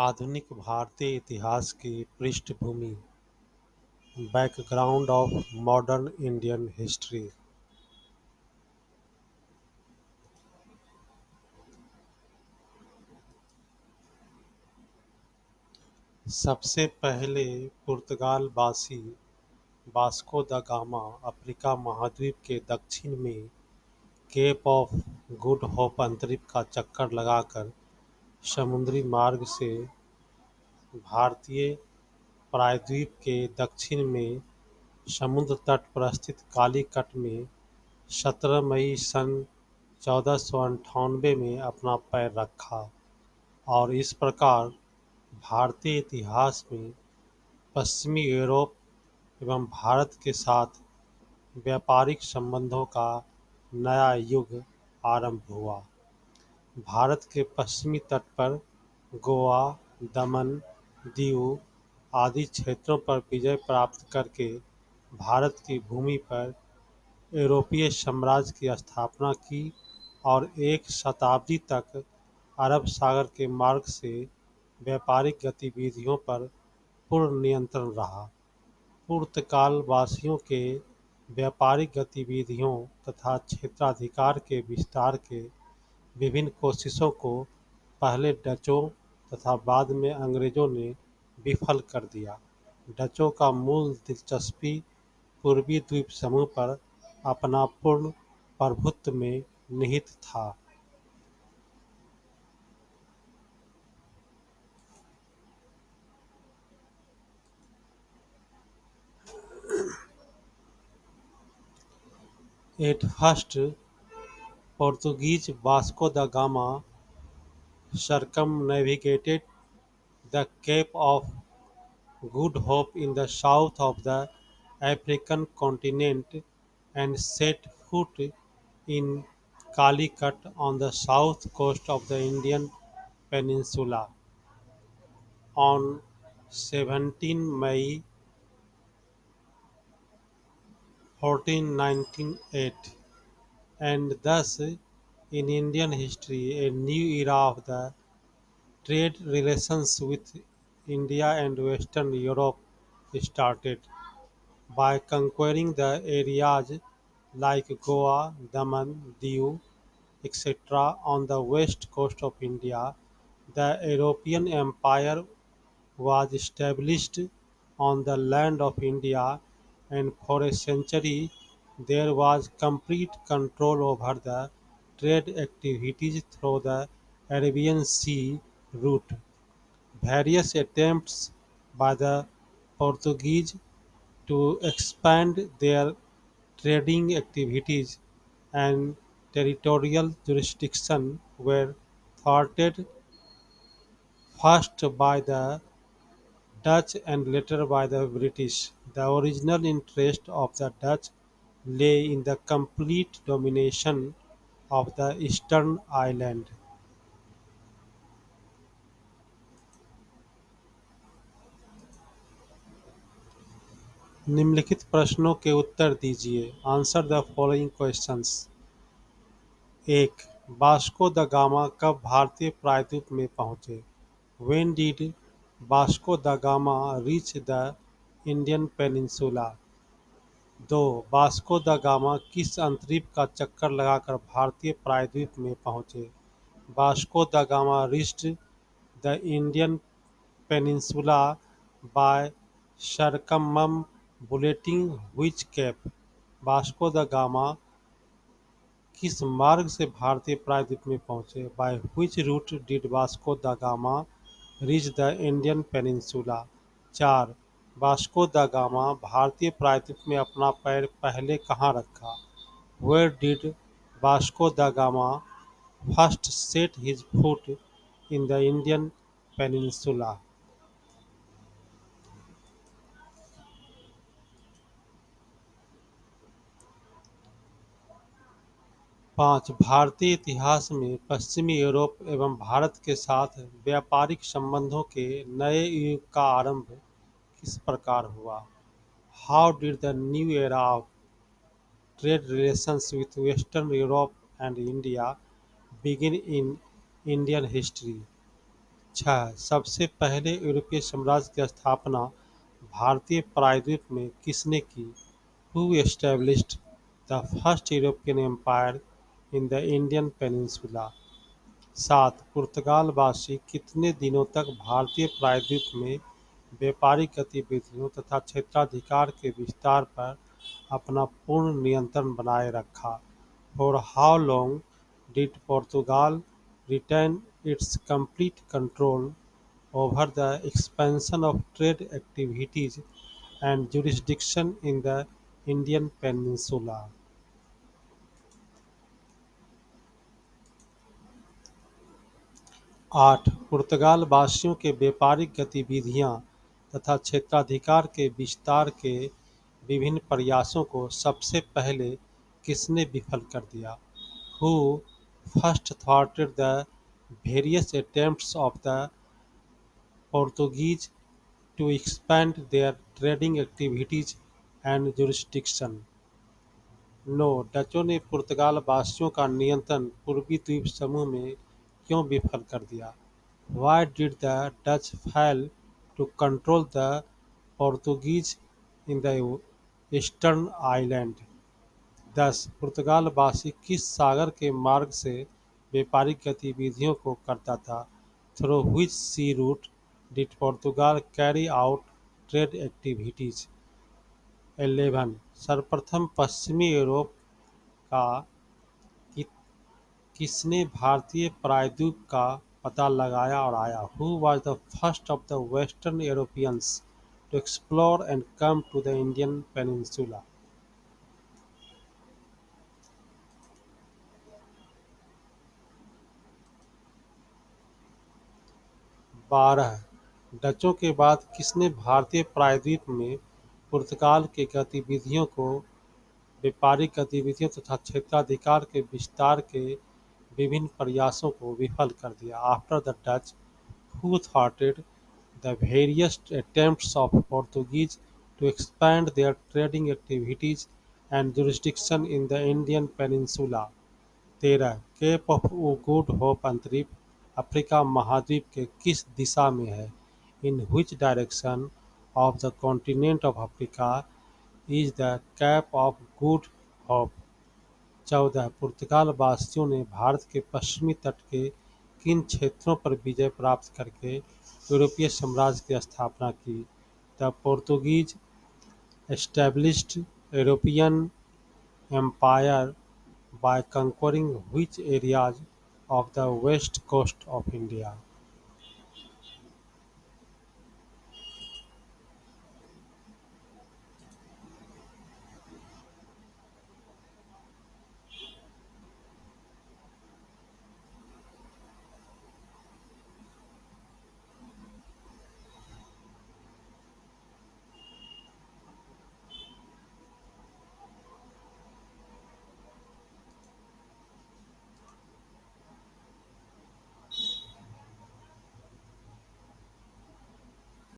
आधुनिक भारतीय इतिहास की पृष्ठभूमि। Background of modern Indian history. सबसे पहले पुर्तगालवासी वास्को द गामा अफ्रीका महाद्वीप के दक्षिण में केप ऑफ गुड होप अंतरिक्ष का चक्कर लगाकर समुद्री मार्ग से भारतीय प्रायद्वीप के दक्षिण में समुद्र तट पर स्थित कालीकट में 17 मई सन 1498 में अपना पैर रखा और इस प्रकार भारतीय इतिहास में पश्चिमी यूरोप एवं भारत के साथ व्यापारिक संबंधों का नया युग आरंभ हुआ। भारत के पश्चिमी तट पर गोवा, दमन, दीव आदि क्षेत्रों पर विजय प्राप्त करके भारत की भूमि पर यूरोपीय साम्राज्य की स्थापना की और एक शताब्दी तक अरब सागर के मार्ग से व्यापारिक गतिविधियों पर पूर्ण नियंत्रण रहा। पुर्तगालवासियों के व्यापारिक गतिविधियों तथा क्षेत्राधिकार के विस्तार के विभिन्न कोशिशों को पहले डचों तथा बाद में अंग्रेजों ने विफल कर दिया। डचों का मूल दिलचस्पी पूर्वी द्वीप समूह पर अपना पूर्ण प्रभुत्व में निहित था। At first, Portuguese Vasco da Gama circumnavigated the Cape of Good Hope in the south of the African continent and set foot in Calicut on the south coast of the Indian peninsula on 17 May 1498, and thus in Indian history a new era of the trade relations with India and Western Europe started. By conquering the areas like Goa, Daman, Diu, etc. on the west coast of India, the European Empire was established on the land of India, and for a century there was complete control over the trade activities through the Arabian Sea route. Various attempts by the Portuguese to expand their trading activities and territorial jurisdiction were thwarted first by the Dutch and later by the British. The original interest of the Dutch lay in the complete domination of the eastern island. निम्नलिखित प्रश्नों के उत्तर दीजिए। Answer the following questions. एक, Vasco the gamma कब भारतीय प्रायद्वीप में पहुंचे? When did Vasco da Gama reach the Indian Peninsula? दो, वास्को द गामा किस अंतरिक्ष का चक्कर लगाकर भारतीय प्रायद्वीप में पहुंचे? Vasco the Gama reached the Indian Peninsula by circumambulating which cape? वास्को द गामा किस मार्ग से भारतीय प्रायद्वीप में पहुंचे? By which route did Vasco the Gama reach the Indian peninsula? चार, वास्को द गामा भारतीय प्रायद्वीप में अपना पैर पहले कहाँ रखा? Where did Vasco the Gama first set his foot in the Indian peninsula? पाँच, भारतीय इतिहास में पश्चिमी यूरोप एवं भारत के साथ व्यापारिक संबंधों के नए युग का आरंभ किस प्रकार हुआ? How did the new era of trade relations with western Europe and India begin in Indian history? छह सबसे पहले यूरोपीय साम्राज्य की स्थापना भारतीय प्रायद्वीप में किसने की? Who established the first European empire in the Indian Peninsula? सात पुर्तगालवासी कितने दिनों तक भारतीय प्रायद्वीप में व्यापारिक गतिविधियों तथा क्षेत्राधिकार के विस्तार पर अपना पूर्ण नियंत्रण बनाए रखा? For how long did Portugal retain its complete control over the expansion of trade activities and jurisdiction in the Indian Peninsula? 8 पुर्तगाल वासियों के व्यापारिक गतिविधियां तथा क्षेत्राधिकार के विस्तार के विभिन्न प्रयासों को सबसे पहले किसने विफल कर दिया? Who first thwarted the various attempts of the Portuguese to expand their trading activities and jurisdiction? 9 डचों ने पुर्तगाल वासियों का नियंत्रण पूर्वी द्वीप समूह में क्यों विफल कर दिया? Why did the Dutch fail to control the Portuguese in the eastern island? 10 पुर्तगाल वासी किस सागर के मार्ग से व्यापारिक गतिविधियों को करता था? Through which sea route did Portugal carry out trade activities? 11 सर्वप्रथम पश्चिमी यूरोप का कि- किसने भारतीय प्रायद्वीप का पता लगाया और आया? Who was the first of the Western Europeans to explore and come to the Indian Peninsula? 12 डचों के बाद किसने भारतीय प्रायद्वीप में पुर्तगाल की गतिविधियों को व्यापारिक गतिविधियों तथा क्षेत्राधिकार के विस्तार के विभिन्न प्रयासों को विफल कर दिया? After the Dutch, who thwarted the various attempts of Portuguese to expand their trading activities and jurisdiction in the Indian Peninsula? 13 Cape of Good Hope अंतरिक्ष अफ्रीका महाद्वीप के किस दिशा में है? In which direction of the continent of Africa is the Cape of Good Hope? 14 पुर्तगाल वासियों ने भारत के पश्चिमी तट के किन क्षेत्रों पर विजय प्राप्त करके यूरोपीय साम्राज्य की स्थापना की? The Portuguese established European empire by conquering which areas of the west coast of India?